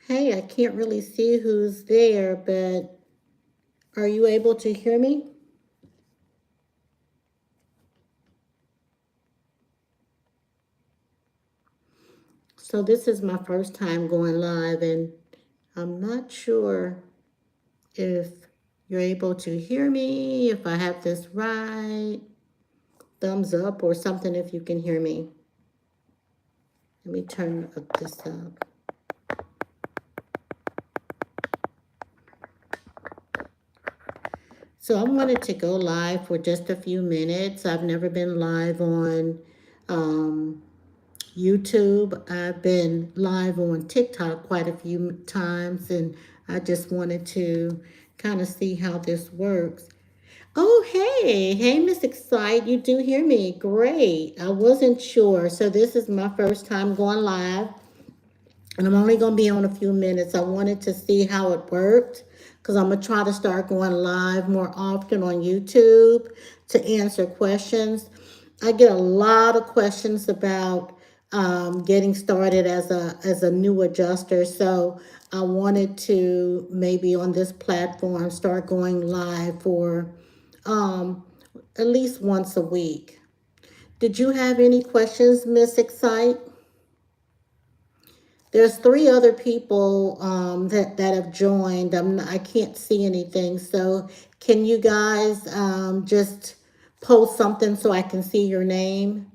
Hey, I can't really see who's there, but are you able to hear me? So this is my first time going live, and I'm not sure if you're able to hear me, if I have this right. Thumbs up or something if you can hear me. Let me turn this up. So I wanted to go live for just a few minutes. I've never been live on um, YouTube. I've been live on TikTok quite a few times, and I just wanted to kind of see how this works. Oh, hey, Miss Excite, you do hear me? Great. I wasn't sure. So this is my first time going live, and I'm only going to be on a few minutes. I wanted to see how it worked because I'm going to try to start going live more often on YouTube to answer questions. I get a lot of questions about getting started as a new adjuster. So I wanted to maybe on this platform start going live for um, at least once a week. Did you have any questions, Miss Excite? There's three other people that have joined. I can't see anything. So can you guys just post something so I can see your name?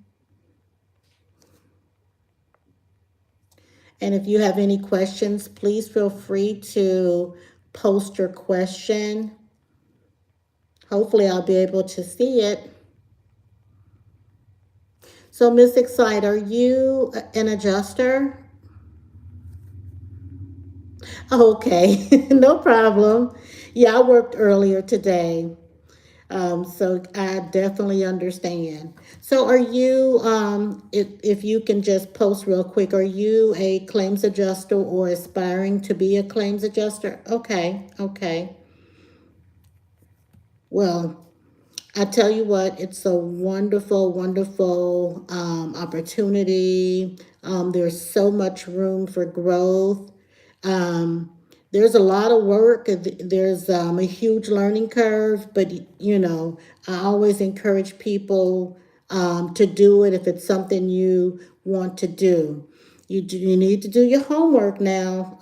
And if you have any questions, please feel free to post your question. Hopefully I'll be able to see it. So Miss Excite, are you an adjuster? Okay, no problem. Yeah, I worked earlier today. So I definitely understand. So are you, if you can just post real quick, are you a claims adjuster or aspiring to be a claims adjuster? Okay, okay. Well, I tell you what, it's a wonderful, wonderful opportunity. There's so much room for growth. Um, there's a lot of work. There's a huge learning curve, but I always encourage people to do it if it's something you want to do. You need to do your homework now.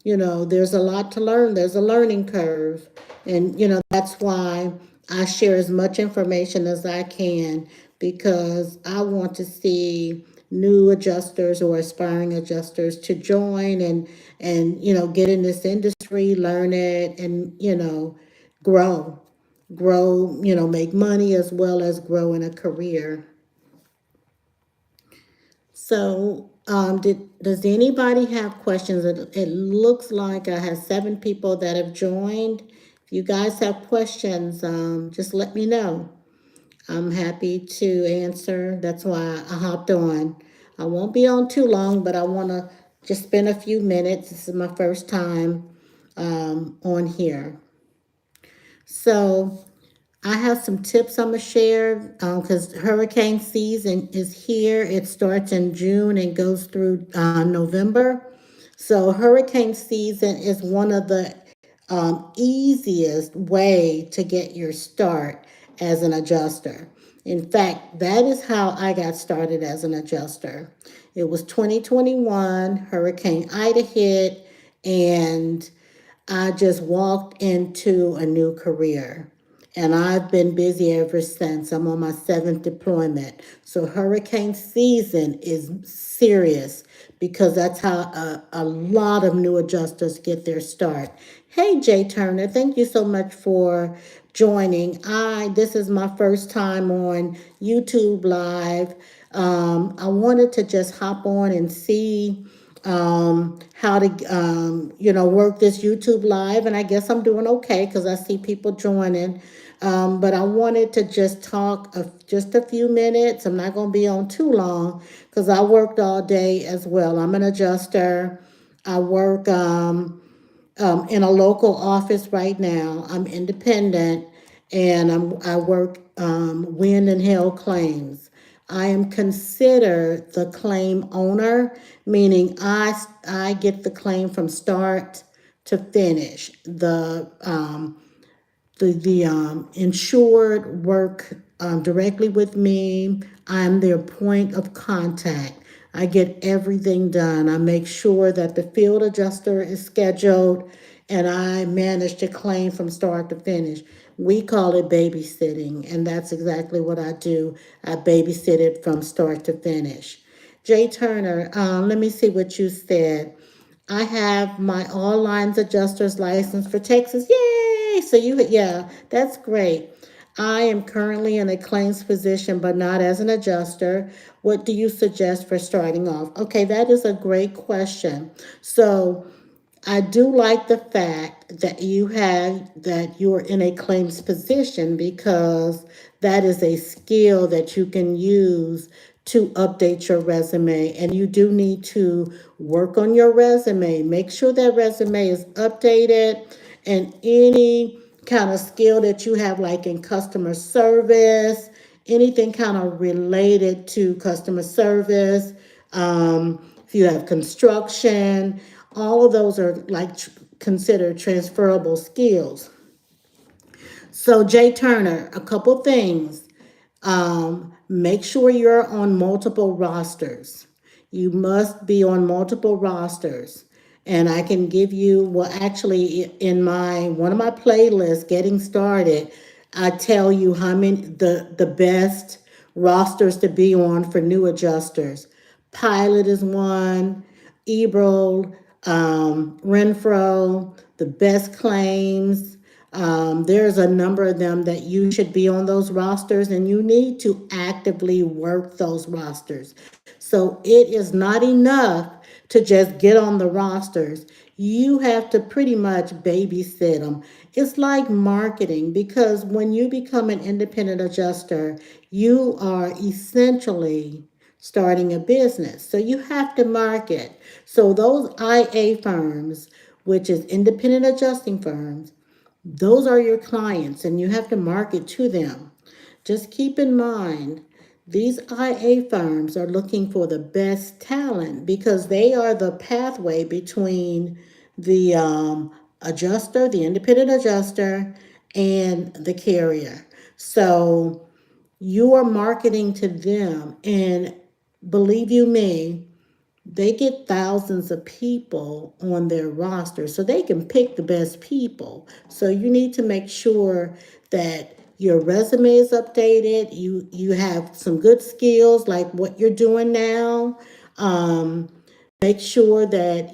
There's a lot to learn. There's a learning curve, and that's why I share as much information as I can because I want to see new adjusters or aspiring adjusters to join and get in this industry, learn it, and grow, make money as well as grow in a career. So, does anybody have questions? It looks like I have 7 people that have joined. If you guys have questions, just let me know. I'm happy to answer. That's why I hopped on. I won't be on too long, but I want to just spend a few minutes. This is my first time on here. So I have some tips I'm gonna share because hurricane season is here. It starts in June and goes through November. So hurricane season is one of the easiest way to get your start as an adjuster. In fact, that is how I got started as an adjuster. It was 2021, Hurricane Ida hit, and I just walked into a new career. And I've been busy ever since. I'm on my 7th deployment. So hurricane season is serious because that's how a lot of new adjusters get their start. Hey, Jay Turner, thank you so much for joining. This is my first time on YouTube Live. I wanted to just hop on and see how to work this YouTube live, and I guess I'm doing okay because I see people joining. But I wanted to just talk just a few minutes. I'm not going to be on too long because I worked all day as well. I'm an adjuster. I work in a local office right now. I'm independent, and I work wind and hail claims. I am considered the claim owner, meaning I get the claim from start to finish. The insured work directly with me. I'm their point of contact. I get everything done. I make sure that the field adjuster is scheduled and I manage the claim from start to finish. We call it babysitting, and that's exactly what I do. I babysit it from start to finish. Jay Turner, let me see what you said. I have my all lines adjuster's license for Texas. Yay! So yeah, that's great. I am currently in a claims position, but not as an adjuster. What do you suggest for starting off? Okay, that is a great question. So I do like the fact that you're in a claims position because that is a skill that you can use to update your resume, and you do need to work on your resume. Make sure that resume is updated, and any kind of skill that you have, like in customer service, anything kind of related to customer service, if you have construction, all of those are like considered transferable skills. So, Jay Turner, a couple things. Make sure you're on multiple rosters. You must be on multiple rosters. And I can give you, well, actually, in my one of my playlists, Getting Started, I tell you how many the best rosters to be on for new adjusters. Pilot is one, Ebro, Renfro, the best claims. There's a number of them that you should be on those rosters, and you need to actively work those rosters. So it is not enough to just get on the rosters. You have to pretty much babysit them. It's like marketing, because when you become an independent adjuster, you are essentially starting a business. So you have to market. So those IA firms, which is independent adjusting firms, those are your clients and you have to market to them. Just keep in mind, these IA firms are looking for the best talent because they are the pathway between the adjuster, the independent adjuster, and the carrier. So you are marketing to them, and believe you me, they get thousands of people on their roster, so they can pick the best people. So you need to make sure that your resume is updated. You have some good skills like what you're doing now. Um, Make sure that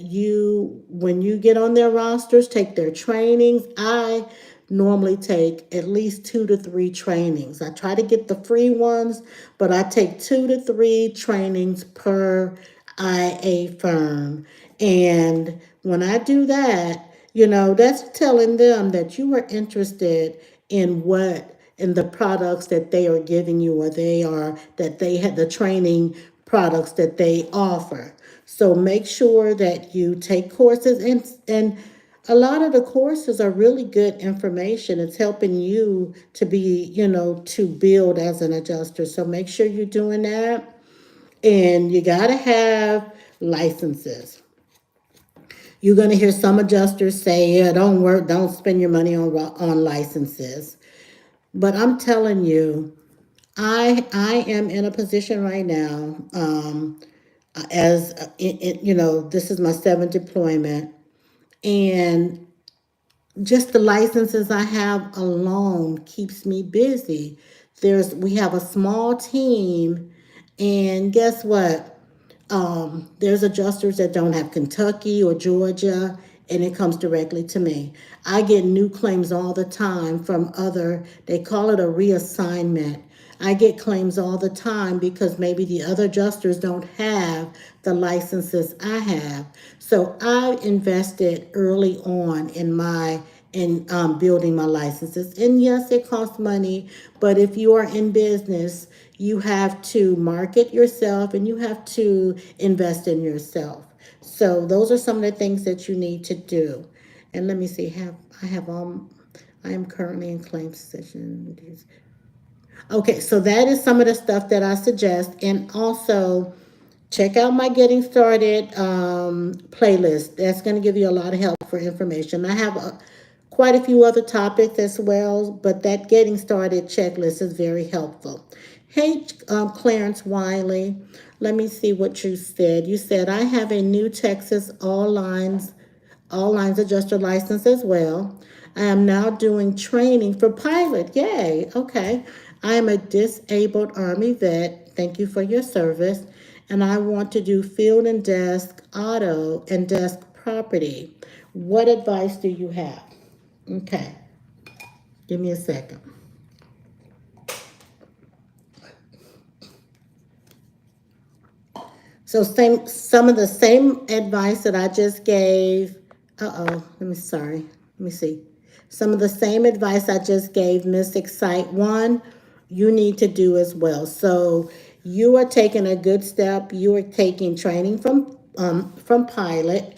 when you get on their rosters, take their trainings. I normally take at least 2 to 3 trainings. I try to get the free ones, but I take 2 to 3 trainings per IA firm. And when I do that, that's telling them that you are interested in the products that they are giving you, or that they had the training products that they offer. So make sure that you take courses, and a lot of the courses are really good information. It's helping you to be, to build as an adjuster. So make sure you're doing that. And you got to have licenses. You're going to hear some adjusters say, yeah, don't spend your money on licenses. But I'm telling you, I am in a position right now, as this is my seventh deployment, and just the licenses I have alone keeps me busy. We have a small team, and guess what? There's adjusters that don't have Kentucky or Georgia, and it comes directly to me. I get new claims all the time from they call it a reassignment. I get claims all the time because maybe the other adjusters don't have the licenses I have. So I invested early on in building my licenses. And yes, it costs money, but if you are in business, you have to market yourself and you have to invest in yourself. So those are some of the things that you need to do. And let me see, I am currently in claims session. Okay, so that is some of the stuff that I suggest. And also, check out my Getting Started playlist. That's going to give you a lot of help for information. I have quite a few other topics as well, but that Getting Started checklist is very helpful. Hey, Clarence Wiley, let me see what you said. You said, I have a new Texas all lines adjuster license as well. I am now doing training for pilot. Yay. Okay. I am a disabled Army vet. Thank you for your service. And I want to do field and desk auto and desk property. What advice do you have? Okay. Give me a second. So some of the same advice that I just gave. Let me see. Some of the same advice I just gave Miss Excite One, you need to do as well. So you are taking a good step. You are taking training from Pilot.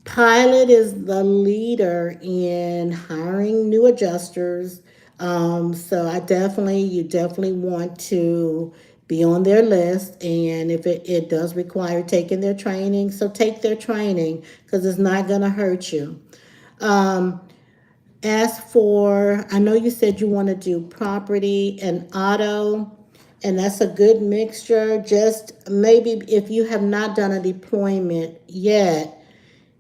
Pilot is the leader in hiring new adjusters. So you definitely want to be on their list. And if it does require taking their training, so take their training because it's not going to hurt you. Um, as for, I know you said you want to do property and auto, and that's a good mixture. Just maybe if you have not done a deployment yet,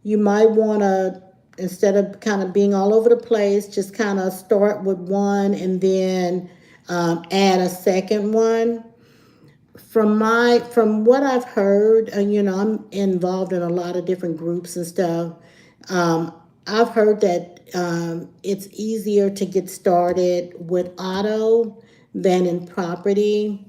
you might want to, instead of kind of being all over the place, just kind of start with one and then add a second one. From what I've heard, I'm involved in a lot of different groups and stuff. Um, I've heard that it's easier to get started with auto than in property,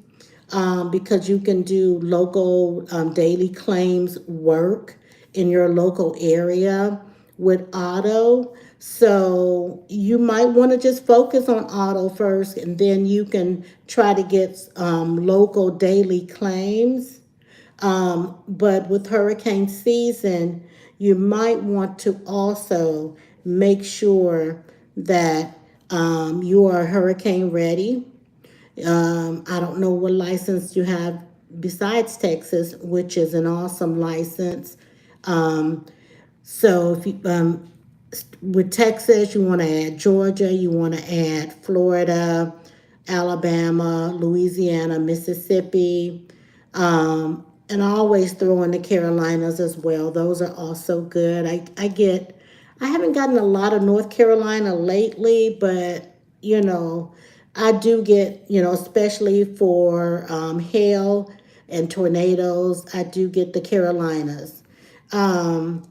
because you can do local daily claims work in your local area with auto. So you might want to just focus on auto first, and then you can try to get local daily claims. But with hurricane season, you might want to also make sure that you are hurricane ready. I don't know what license you have besides Texas, which is an awesome license. Um, so if you, with Texas, you want to add Georgia, you want to add Florida, Alabama, Louisiana, Mississippi, and I always throw in the Carolinas as well. Those are also good. I haven't gotten a lot of North Carolina lately, but you know, I do get, especially for hail and tornadoes, I do get the Carolinas. Um,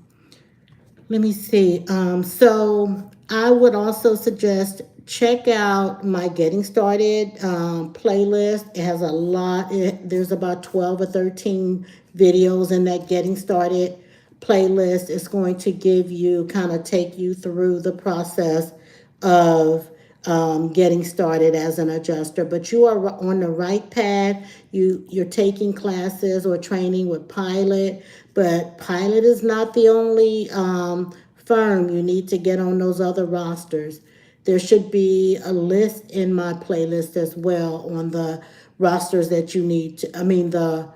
Let me see. So I would also suggest check out my Getting Started playlist. It has a lot. There's about 12 or 13 videos in that Getting Started playlist. It's going to give you, kind of take you through the process of getting started as an adjuster. But you are on the right path. You're taking classes or training with Pilot, but Pilot is not the only firm. You need to get on those other rosters. There should be a list in my playlist as well on the rosters that you need to, I mean, the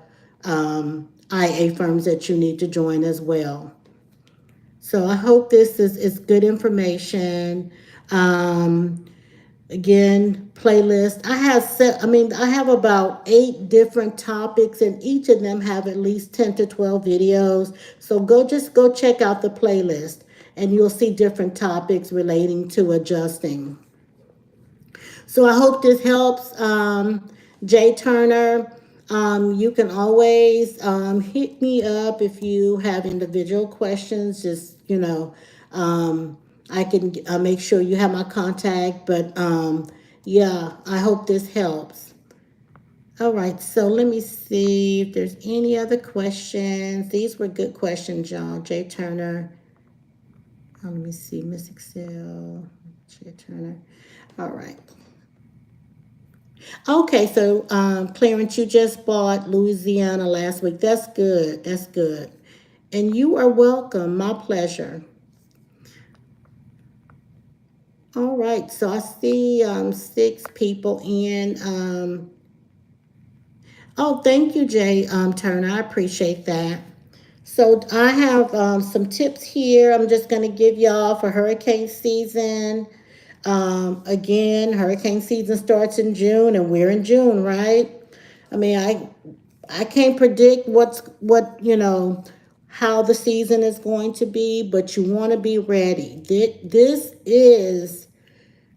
IA firms that you need to join as well. So I hope this is good information. Um, Again, playlist. I have about 8 different topics, and each of them have at least 10 to 12 videos. So go check out the playlist, and you'll see different topics relating to adjusting. So I hope this helps. Jay Turner, you can always hit me up if you have individual questions. Just, I can make sure you have my contact. But yeah, I hope this helps. All right, so let me see if there's any other questions. These were good questions, y'all. Jay Turner. Let me see, Miss Excel, Jay Turner. All right. Okay, so Clarence, you just bought Louisiana last week. That's good. That's good. And you are welcome. My pleasure. All right, so I see six people in. Oh, thank you, Jay Turner. I appreciate that. So I have some tips here. I'm just going to give y'all for hurricane season. Again, hurricane season starts in June, and we're in June, right? I mean, I can't predict what how the season is going to be, but you want to be ready. This is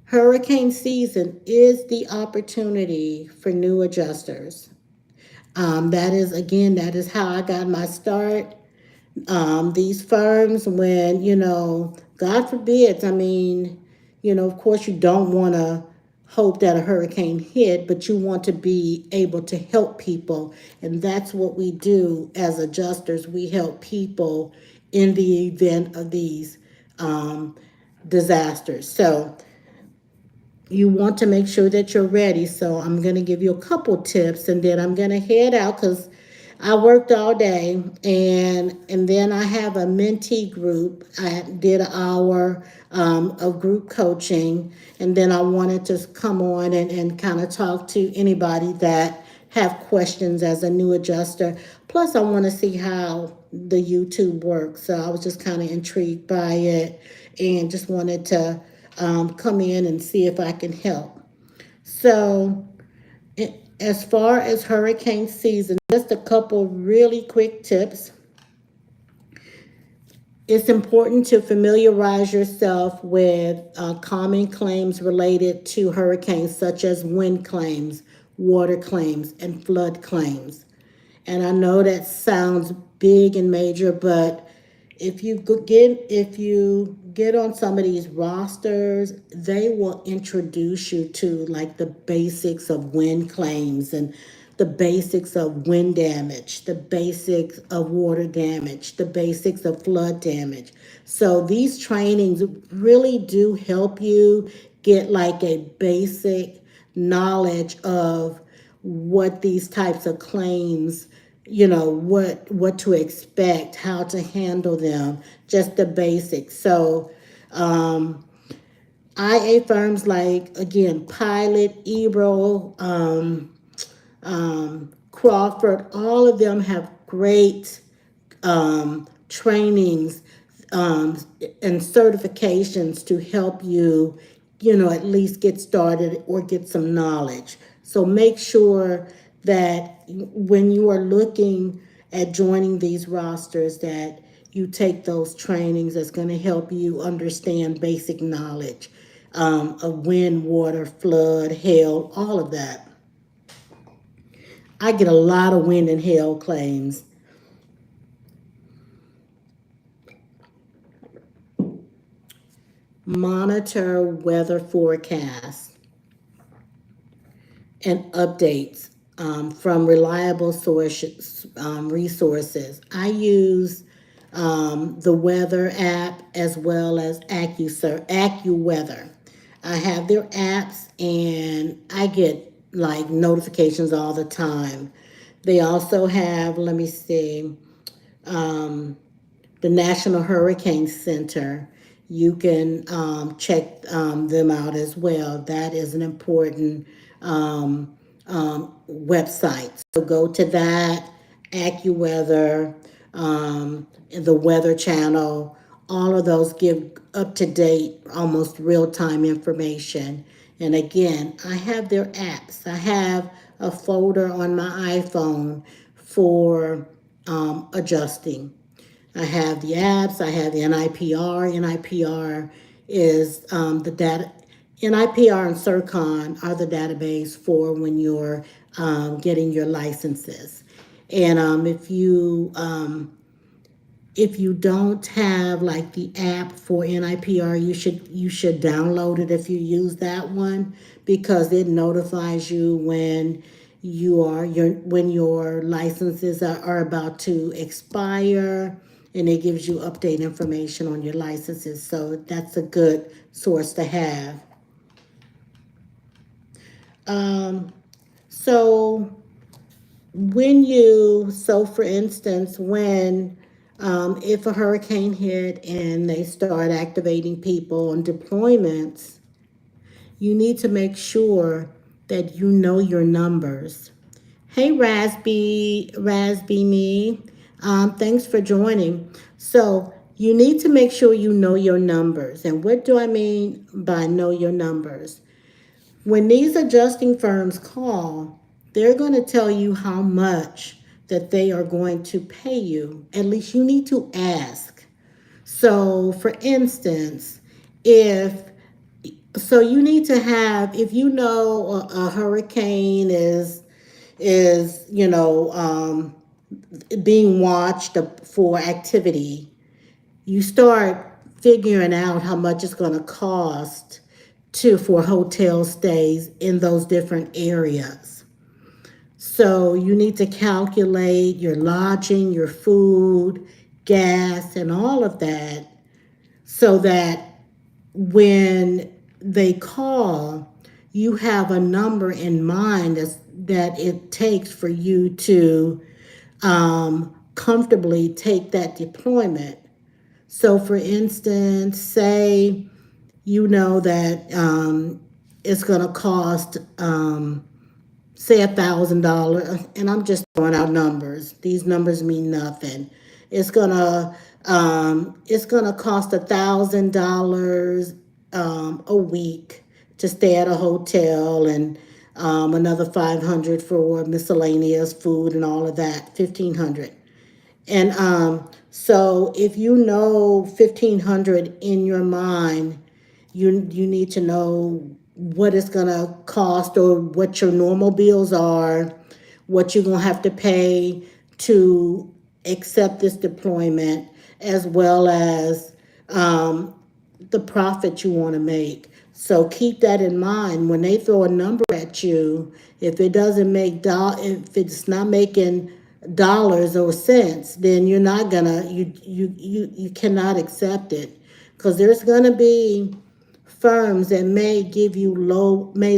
hurricane season is the opportunity for new adjusters. That is how I got my start. These firms, when, God forbids, I mean, of course, you don't want to hope that a hurricane hit, but you want to be able to help people. And that's what we do as adjusters. We help people in the event of these um, disasters. So, you want to make sure that you're ready. So I'm going to give you a couple tips, and then I'm going to head out because I worked all day, and then I have a mentee group. I did an hour of group coaching, and then I wanted to come on and kind of talk to anybody that have questions as a new adjuster. Plus, I want to see how the YouTube works. So I was just kind of intrigued by it and just wanted to come in and see if I can help. So, as far as hurricane season, just a couple really quick tips. It's important to familiarize yourself with common claims related to hurricanes, such as wind claims, water claims, and flood claims. And I know that sounds big and major, but if you get on some of these rosters, they will introduce you to like the basics of wind claims and the basics of wind damage, the basics of water damage, the basics of flood damage. So these trainings really do help you get like a basic knowledge of what these types of claims, what to expect, how to handle them, just the basics. So IA firms like, again, Pilot, Ebro, Crawford, all of them have great trainings and certifications to help you, at least get started or get some knowledge. So make sure that when you are looking at joining these rosters, that you take those trainings that's going to help you understand basic knowledge of wind, water, flood, hail, all of that. I get a lot of wind and hail claims. Monitor weather forecasts and updates from reliable sources, resources. I use the weather app as well as AccuWeather. I have their apps, and I get like notifications all the time. They also have, let me see, the National Hurricane Center. You can check them out as well. That is an important website. So go to that, AccuWeather, the Weather Channel. All of those give up to date, almost real time information. And again, I have their apps. I have a folder on my iPhone for adjusting. I have the apps, I have the NIPR. NIPR is the data. NIPR and CIRCON are the database for when you're getting your licenses. And if you don't have like the app for NIPR, you should download it if you use that one, because it notifies you when your licenses are about to expire, and it gives you update information on your licenses. So that's a good source to have. So for instance, when if a hurricane hit and they start activating people on deployments, you need to make sure that you know your numbers. Hey, Rasby me. Thanks for joining. So you need to make sure you know your numbers. And what do I mean by know your numbers? When these adjusting firms call, they're going to tell you how much that they are going to pay you. At least you need to ask. So, for instance, if you need to have, if you know a hurricane is being watched for activity, you start figuring out how much it's going to cost for hotel stays in those different areas. So you need to calculate your lodging, your food, gas, and all of that, so that when they call, you have a number in mind that it takes for you to comfortably take that deployment. So, for instance, say you know that it's going to cost, say, $1,000, and I'm just throwing out numbers. These numbers mean nothing. It's gonna cost $1,000 a week to stay at a hotel, and another 500 for miscellaneous food and all of that, 1,500. And so if you know 1,500 in your mind, you need to know what it's gonna cost, or what your normal bills are, what you're gonna have to pay to accept this deployment, as well as the profit you want to make. So keep that in mind when they throw a number at you. If it doesn't if it's not making dollars or cents, then you're not gonna you cannot accept it, because there's gonna be firms that may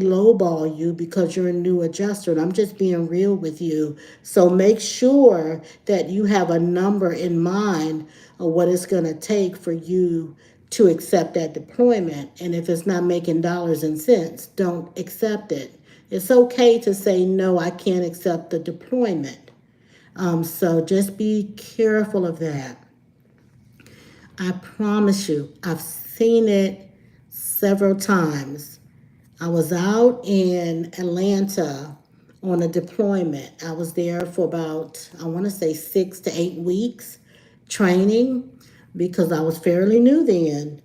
lowball you because you're a new adjuster. And I'm just being real with you. So make sure that you have a number in mind of what it's going to take for you to accept that deployment. And if it's not making dollars and cents, don't accept it. It's okay to say, no, I can't accept the deployment. So just be careful of that. I promise you, I've seen it several times. I was out in Atlanta on a deployment. I was there for about, I want to say, 6 to 8 weeks training, because I was fairly new then.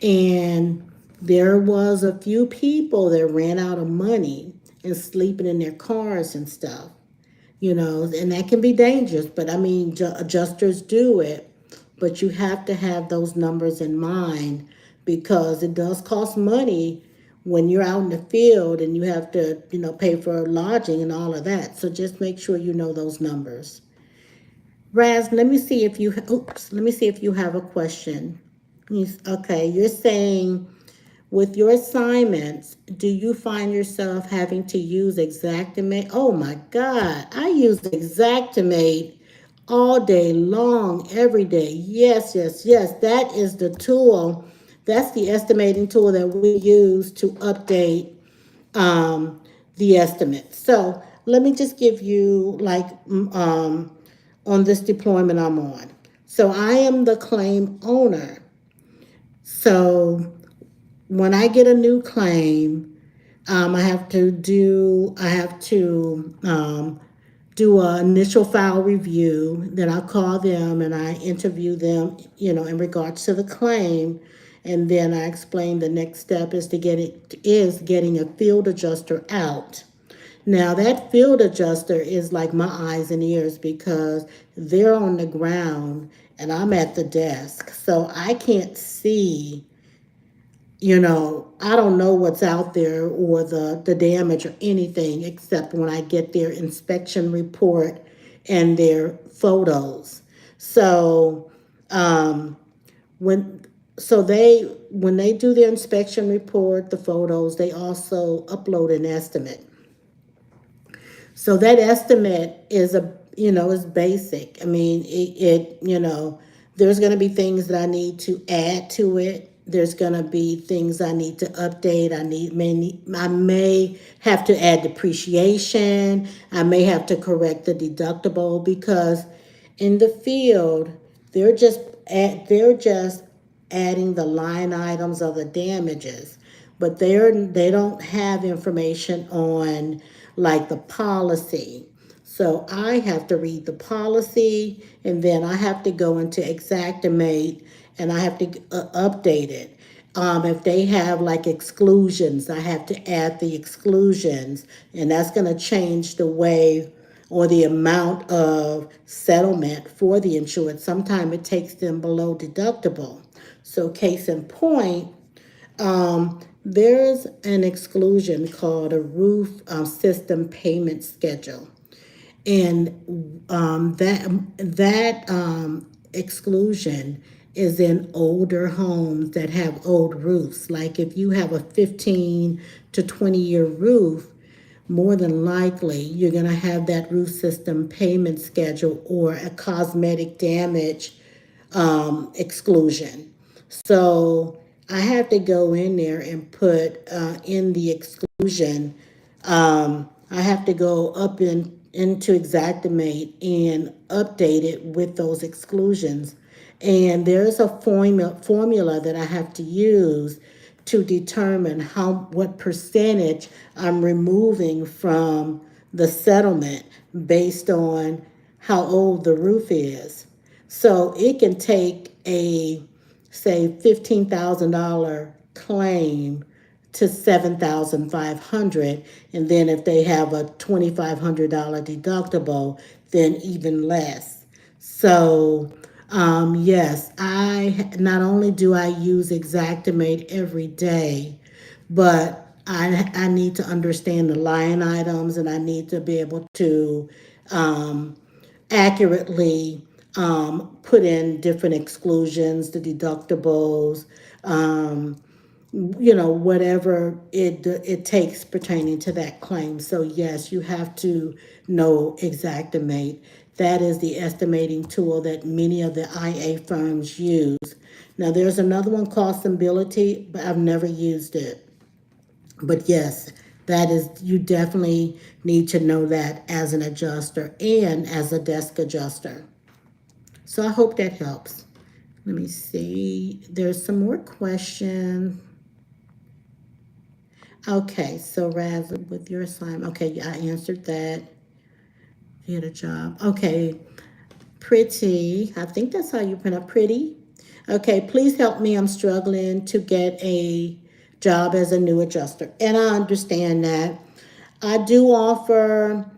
And there was a few people that ran out of money and sleeping in their cars and stuff, and that can be dangerous. But I mean, adjusters do it. But you have to have those numbers in mind, because it does cost money when you're out in the field and you have to, pay for lodging and all of that. So just make sure you know those numbers. Raz, let me see if you have a question. Okay, you're saying, with your assignments, do you find yourself having to use Xactimate? Oh my God, I use Xactimate all day long, every day. Yes, yes, yes. That is the tool. That's the estimating tool that we use to update the estimates. So let me just give you, like, on this deployment I'm on. So I am the claim owner. So when I get a new claim, I have to do an initial file review. Then I call them and I interview them, in regards to the claim. And then I explain the next step is getting a field adjuster out. Now that field adjuster is like my eyes and ears, because they're on the ground and I'm at the desk. So I can't see, I don't know what's out there, or the damage or anything, except when I get their inspection report and their photos. So when when they do their inspection report, the photos, they also upload an estimate. So that estimate is basic. I mean, there's going to be things that I need to add to it there's gonna be things I need to update. I may have to add depreciation. I may have to correct the deductible because in the field, they're just they're just adding the line items of the damages, but they don't have information on like the policy. So I have to read the policy, and then I have to go into Exactimate, and I have to update it. If they have like exclusions, I have to add the exclusions, and that's going to change the way or the amount of settlement for the insured. Sometimes it takes them below deductible. So case in point, there's an exclusion called a roof system payment schedule. And that exclusion is in older homes that have old roofs. Like if you have a 15 to 20-year roof, more than likely you're going to have that roof system payment schedule or a cosmetic damage exclusion. So I have to go in there and put in the exclusion. I have to go up into Exactimate and update it with those exclusions. And there's a formula that I have to use to determine what percentage I'm removing from the settlement based on how old the roof is. So it can take a, say, $15,000 claim to 7,500, and then if they have a $2,500 deductible, then even less. So yes, I not only do I use Exactimate every day, but I need to understand the line items, and I need to be able to accurately put in different exclusions, the deductibles, whatever it takes pertaining to that claim. So yes, you have to know Exactimate. That is the estimating tool that many of the IA firms use. Now there's another one called Symbility, but I've never used it. But yes, that is, you definitely need to know that as an adjuster and as a desk adjuster. So I hope that helps. Let me see. There's some more questions. Okay, so Raz, with your assignment, okay, I answered that. You had a job. Okay, Pretty, I think that's how you pronounce Pretty. Okay, please help me. I'm struggling to get a job as a new adjuster. And I understand that. I do offer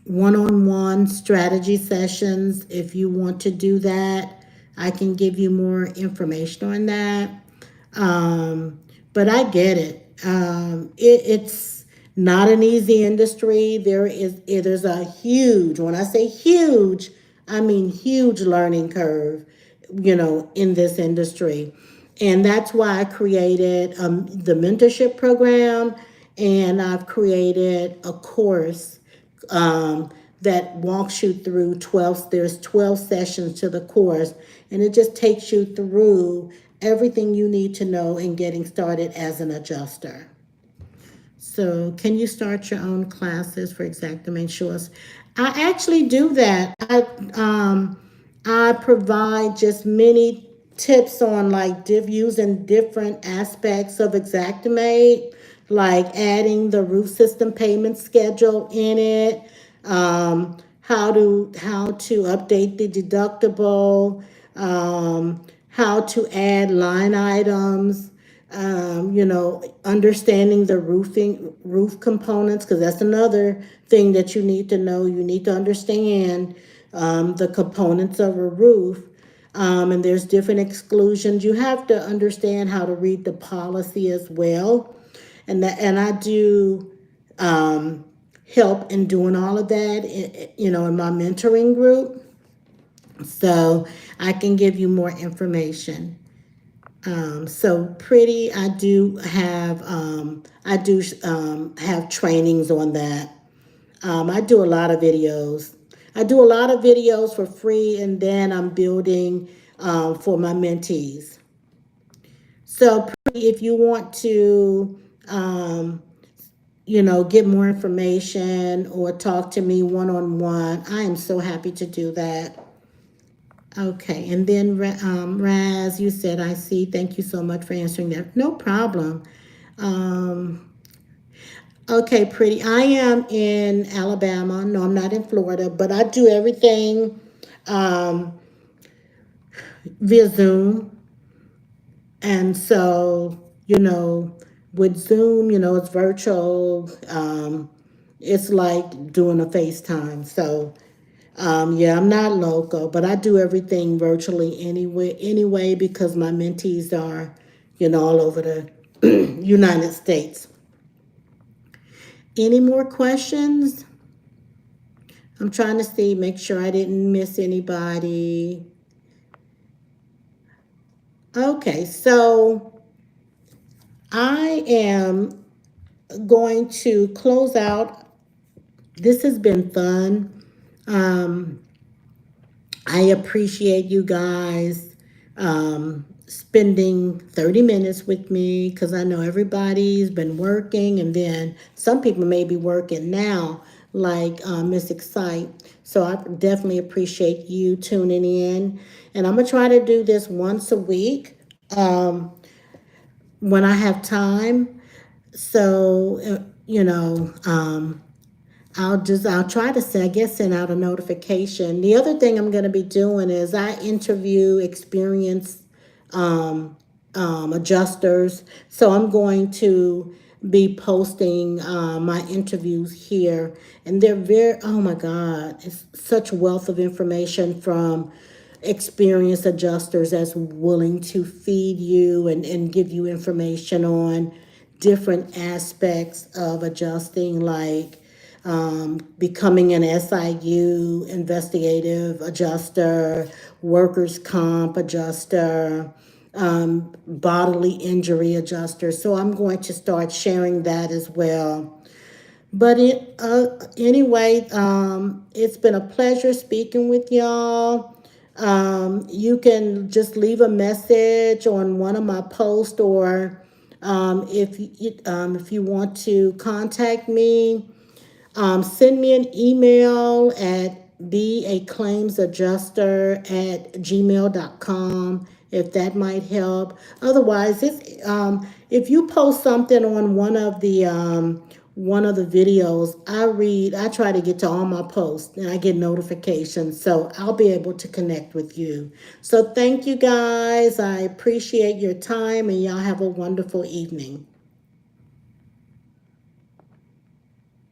one-on-one strategy sessions. If you want to do that, I can give you more information on that. But I get it. It's not an easy industry. There's a huge, when I say huge, I mean huge learning curve, in this industry. And that's why I created the mentorship program, and I've created a course that walks you through there's 12 sessions to the course, and it just takes you through everything you need to know in getting started as an adjuster. So can you start your own classes for Exactimate Shores? I actually do that. I provide just many tips on like using different aspects of Exactimate, like adding the roof system payment schedule in it, how to update the deductible, how to add line items, understanding the roof components, because that's another thing that you need to know. You need to understand the components of a roof. And there's different exclusions. You have to understand how to read the policy as well. And I do help in doing all of that, in my mentoring group. So I can give you more information. So Pretty, I do have trainings on that. I do a lot of videos. I do a lot of videos for free, and then I'm building for my mentees. So if you want to, um, get more information or talk to me one on one, I am so happy to do that. Okay, and then Raz, you said, I see. Thank you so much for answering that. No problem. Um, okay, pretty. I am in Alabama. No, I'm not in Florida, but I do everything um, via Zoom. And so, with Zoom, it's virtual. It's like doing a FaceTime. So, yeah, I'm not local, but I do everything virtually anyway, because my mentees are, all over the United States. Any more questions? I'm trying to see, make sure I didn't miss anybody. Okay, so I am going to close out. This has been fun. Um, I appreciate you guys spending 30 minutes with me, because I know everybody's been working, and then some people may be working now, like Miss Excite. So I definitely appreciate you tuning in. And I'm going to try to do this once a week when I have time. So, I'll try to send out a notification. The other thing I'm going to be doing is I interview experienced adjusters. So I'm going to be posting my interviews here, and they're oh my God, it's such wealth of information from experienced adjusters that's willing to feed you and give you information on different aspects of adjusting, like becoming an SIU investigative adjuster, workers' comp adjuster, bodily injury adjuster. So I'm going to start sharing that as well. But anyway, it's been a pleasure speaking with y'all. You can just leave a message on one of my posts, or if you want to contact me, send me an email at beaclaimsadjuster@gmail.com, if that might help. Otherwise, if you post something on one of the videos I try to get to all my posts, and I get notifications, so I'll be able to connect with you. So thank you guys. I appreciate your time, and y'all have a wonderful evening.